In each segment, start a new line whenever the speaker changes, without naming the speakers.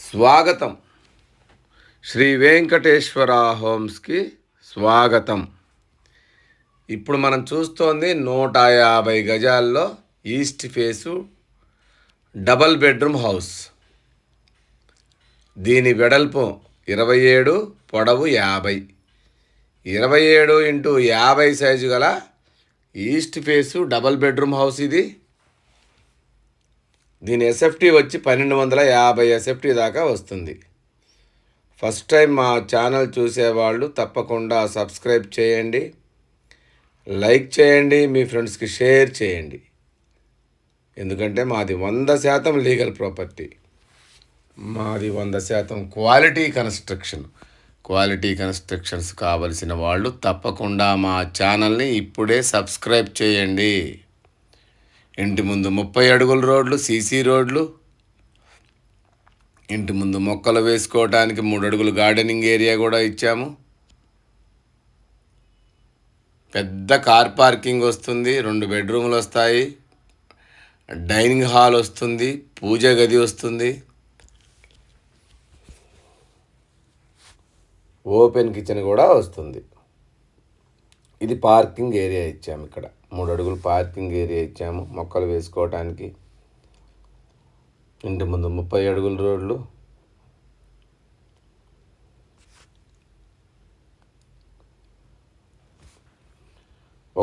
స్వాగతం. శ్రీ వెంకటేశ్వర హోమ్స్కి స్వాగతం. ఇప్పుడు మనం చూస్తోంది 150 గజాల్లో east face double bedroom house. దీని వెడల్పు 27, పొడవు 50. 27x50 సైజు గల east face double bedroom house ఇది. దీని ఎస్ఎఫ్టీ వచ్చి 1250 ఎస్ఎఫ్టీ దాకా వస్తుంది. ఫస్ట్ టైం మా ఛానల్ చూసేవాళ్ళు తప్పకుండా సబ్స్క్రైబ్ చేయండి, లైక్ చేయండి, మీ ఫ్రెండ్స్కి షేర్ చేయండి. ఎందుకంటే మాది 100% లీగల్ ప్రాపర్టీ, మాది 100% క్వాలిటీ కన్స్ట్రక్షన్స్ కావలసిన వాళ్ళు తప్పకుండా మా ఛానల్ని ఇప్పుడే సబ్స్క్రైబ్ చేయండి. ఇంటి ముందు 30 అడుగుల రోడ్లు, సీసీ రోడ్లు, ఇంటి ముందు మొక్కలు వేసుకోవడానికి 3 అడుగులు గార్డెనింగ్ ఏరియా కూడా ఇచ్చాము. పెద్ద కార్ పార్కింగ్ వస్తుంది, 2 బెడ్రూములు వస్తాయి, డైనింగ్ హాల్ వస్తుంది, పూజ గది వస్తుంది, ఓపెన్ కిచెన్ కూడా వస్తుంది. ఇది పార్కింగ్ ఏరియా ఇచ్చాము. ఇక్కడ 3 అడుగులు పార్కింగ్ ఏరియా ఇచ్చాము మొక్కలు వేసుకోవటానికి. ఇంటి ముందు 30 అడుగుల రోడ్లు,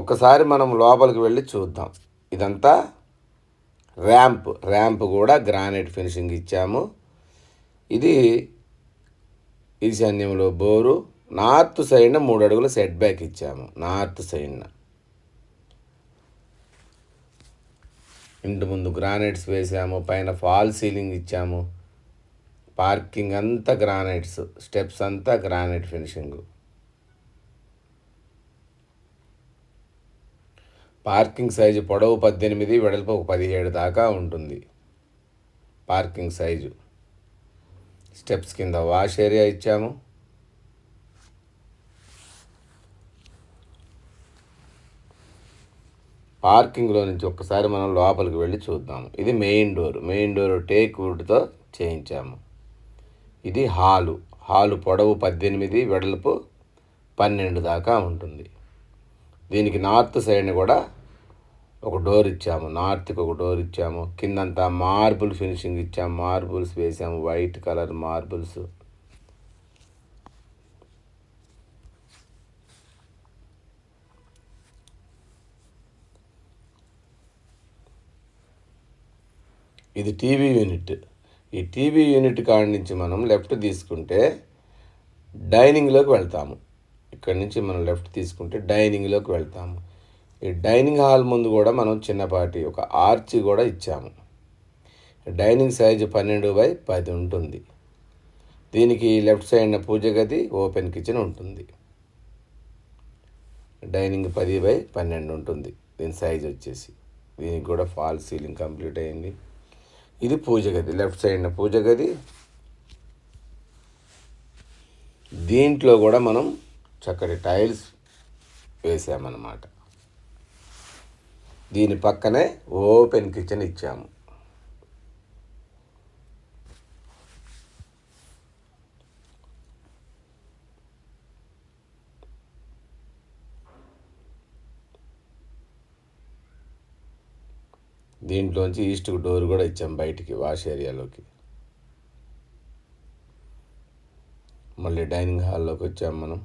ఒక్కసారి మనం లోపలికి వెళ్ళి చూద్దాం. ఇదంతా ర్యాంప్ కూడా గ్రానైట్ ఫినిషింగ్ ఇచ్చాము. ఇది ఈశాన్యంలో బోరు, నార్త్ సైడ్న 3 అడుగుల సెట్ బ్యాక్ ఇచ్చాము. నార్త్ సైడ్న ఇంటి ముందు గ్రానైట్స్ వేసాము, పైన ఫాల్ సీలింగ్ ఇచ్చాము. పార్కింగ్ అంతా గ్రానైట్స్, స్టెప్స్ అంతా గ్రానైట్ ఫినిషింగ్. పార్కింగ్ సైజు పొడవు 18, వెడల్పు 17 దాకా ఉంటుంది పార్కింగ్ సైజు. స్టెప్స్ కింద వాష్ ఏరియా ఇచ్చాము. పార్కింగ్లో నుంచి ఒక్కసారి మనం లోపలికి వెళ్ళి చూద్దాము. ఇది మెయిన్ డోర్ టేక్ వుడ్తో చేయించాము. ఇది హాలు పొడవు 18, వెడల్పు 12 దాకా ఉంటుంది. దీనికి నార్త్ సైడ్ కూడా ఒక డోర్ ఇచ్చాము, నార్త్కి ఒక డోర్ ఇచ్చాము. కిందంతా మార్బుల్ ఫినిషింగ్ ఇచ్చాము, మార్బుల్స్ వేసాము, వైట్ కలర్ మార్బుల్స్. ఇది టీవీ యూనిట్. ఈ టీవీ యూనిట్ కాడి నుంచి మనం లెఫ్ట్ తీసుకుంటే డైనింగ్లోకి వెళ్తాము. ఇక్కడ నుంచి మనం లెఫ్ట్ తీసుకుంటే డైనింగ్లోకి వెళ్తాము. ఈ డైనింగ్ హాల్ ముందు కూడా మనం చిన్నపాటి ఒక ఆర్చి కూడా ఇచ్చాము. డైనింగ్ సైజు 12x10 ఉంటుంది. దీనికి లెఫ్ట్ సైడ్న పూజ గది, ఓపెన్ కిచెన్ ఉంటుంది. డైనింగ్ 10x12 ఉంటుంది దీని సైజు వచ్చేసి. దీనికి కూడా ఫాల్ సీలింగ్ కంప్లీట్ అయింది. ఇది పూజ గది, లెఫ్ట్ సైడ్న పూజ గది. దీంట్లో కూడా మనం చక్కటి టైల్స్ వేసామన్నమాట. దీని పక్కనే ఓపెన్ కిచెన్ ఇచ్చాము. దీంట్లోంచి ఈస్ట్కి డోర్ కూడా ఇచ్చాము, బయటికి వాష్ ఏరియాలోకి. మళ్ళీ డైనింగ్ హాల్లోకి వచ్చాము మనం.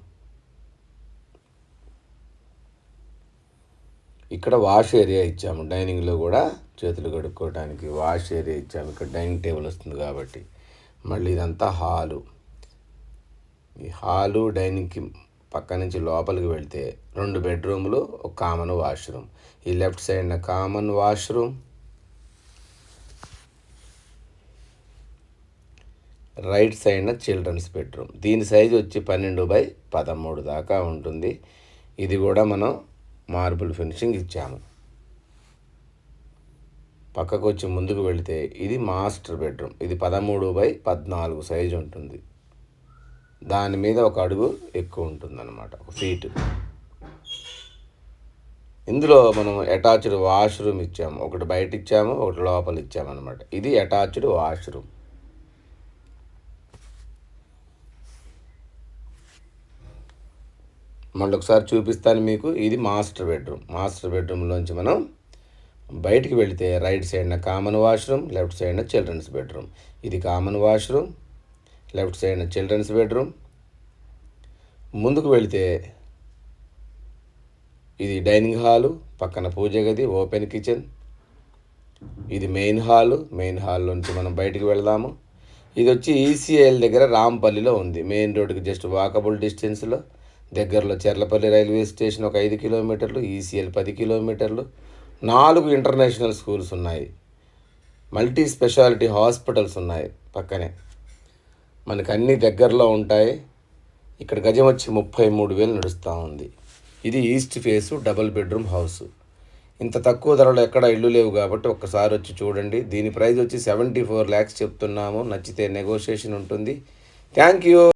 ఇక్కడ వాష్ ఏరియా ఇచ్చాము. డైనింగ్లో కూడా చేతులు కడుక్కోవడానికి వాష్ ఏరియా ఇచ్చాము. ఇక్కడ డైనింగ్ టేబుల్ వస్తుంది కాబట్టి. మళ్ళీ ఇదంతా ఈ డైనింగ్కి పక్క నుంచి లోపలికి వెళ్తే 2 బెడ్రూములు, ఒక కామన్ వాష్రూమ్. ఈ లెఫ్ట్ సైడ్న కామన్ వాష్రూమ్, రైట్ సైడ్న చిల్డ్రన్స్ బెడ్రూమ్. దీని సైజు వచ్చి 12x13 దాకా ఉంటుంది. ఇది కూడా మనం మార్బుల్ ఫినిషింగ్ ఇచ్చాము. పక్కకు వచ్చి ముందుకు వెళితే ఇది మాస్టర్ బెడ్రూమ్. ఇది 13x14 సైజు ఉంటుంది. దాని మీద ఒక అడుగు ఎక్కువ ఉంటుందన్నమాట, 1 ఫీటు. ఇందులో మనం అటాచ్డ్ వాష్రూమ్ ఇచ్చాము. ఒకటి బయట ఇచ్చాము, ఒకటి లోపల ఇచ్చాము అనమాట. ఇది అటాచ్డ్ వాష్రూమ్. మళ్ళీ ఒకసారి చూపిస్తాను మీకు. ఇది మాస్టర్ బెడ్రూమ్. మాస్టర్ బెడ్రూమ్లోంచి మనం బయటికి వెళితే రైట్ సైడ్న కామన్ వాష్రూమ్, లెఫ్ట్ సైడ్న చిల్డ్రన్స్ బెడ్రూమ్. ఇది కామన్ వాష్రూమ్, లెఫ్ట్ సైడ్న చిల్డ్రన్స్ బెడ్రూమ్. ముందుకు వెళితే ఇది డైనింగ్ హాలు, పక్కన పూజ గది, ఓపెన్ కిచెన్. ఇది మెయిన్ హాలు. మెయిన్ హాల్లోంచి మనం బయటికి వెళదాము. ఇది వచ్చి ఈసీఐఎల్ దగ్గర రాంపల్లిలో ఉంది. మెయిన్ రోడ్డుకి జస్ట్ వాకబుల్ డిస్టెన్స్లో. దగ్గరలో చెర్లపల్లి రైల్వే స్టేషన్ ఒక 5 కిలోమీటర్లు, ఈసీఎల్ 10 కిలోమీటర్లు. 4 ఇంటర్నేషనల్ స్కూల్స్ ఉన్నాయి. మల్టీ స్పెషాలిటీ హాస్పిటల్స్ ఉన్నాయి పక్కనే. మనకు అన్నీ దగ్గరలో ఉంటాయి. ఇక్కడ గజం వచ్చి 33,000 నడుస్తూ ఉంది. ఇది east face double bedroom house. ఇంత తక్కువ ధరలో ఎక్కడ ఇల్లు లేవు కాబట్టి ఒక్కసారి వచ్చి చూడండి. దీని ప్రైస్ వచ్చి 74 lakhs చెప్తున్నాము. నచ్చితే నెగోషియేషన్ ఉంటుంది. Thank you.